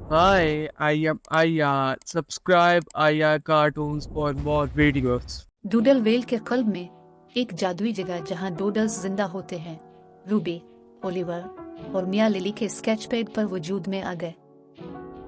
Hi, I am Aya. Subscribe Aya Cartoons for more videos. Doodle well के कल्ब में एक जादुई जगह जहां डूडल्स जिंदा होते हैं। रूबी, ओलिवर और मिया लिली के स्केच पैड पर वजूद में आ गए।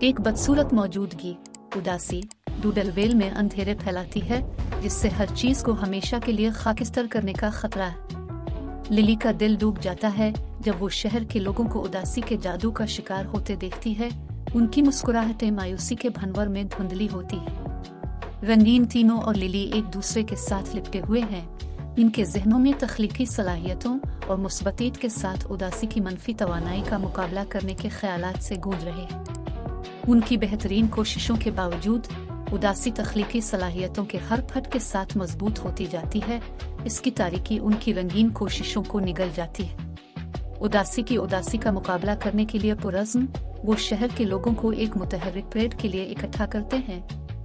एक बदसूरत मौजूदगी, उदासी, डूडल वेल में अंधेरे फैलाती है, जिससे हर चीज को हमेशा के लिए खाकिस्तर करने का खतरा है। लिली का दिल डूब जाता है जब वो शहर के लोगों को उदासी के जादू का शिकार होते देखती है। उनकी मुस्कुराहटें मायूसी के भंवर में धुंधली होती है। रंगीन तीनों और लिली एक दूसरे के साथ लिपटे हुए हैं। इनके जहनों में तख्लीकी सलाहियतों और मुस्बतीत के साथ उदासी की मनफी तवानाई का मुकाबला करने के ख्यालात से गूंज रहे हैं। उनकी बेहतरीन कोशिशों के बावजूद उदासी तख्लीकी सलाहियतों के हर फट के साथ मजबूत होती जाती है। इसकी तारीकी उनकी रंगीन कोशिशों को निगल जाती है। उदासी का मुकाबला करने के लिए पुरज़्म वो शहर के लोगों को एक मुतहर्रिक परेड के लिए इकट्ठा करते हैं।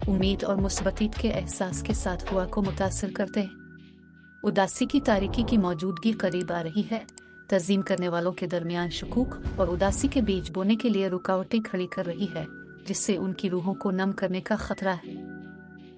उम्मीद और मुस्बतीत के एहसास के साथ हुआ को मुतासिर करते हैं। उदासी की तारीकी की मौजूदगी करीब आ रही है, तज़ीम करने वालों के दरमियान शकूक और उदासी के बीज बोने के लिए रुकावटें खड़ी कर रही है, जिससे उनकी रूहों को नम करने का खतरा है।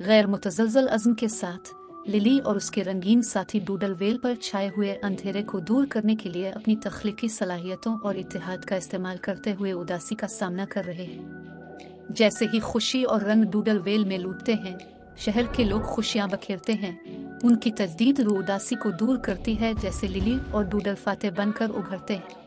गैर मुतज़लज़ल अज़्म के साथ लिली और उसके रंगीन साथी डूडल वेल पर छाए हुए अंधेरे को दूर करने के लिए अपनी तख्लीकी सलाहियतों और इत्तेहाद का इस्तेमाल करते हुए उदासी का सामना कर रहे हैं। जैसे ही खुशी और रंग डूडल वेल में लूटते हैं, शहर के लोग खुशियां बखेरते हैं। उनकी तजदीद रूह उदासी को दूर करती है, जैसे लिली और डूडल फातेह बनकर उभरते हैं।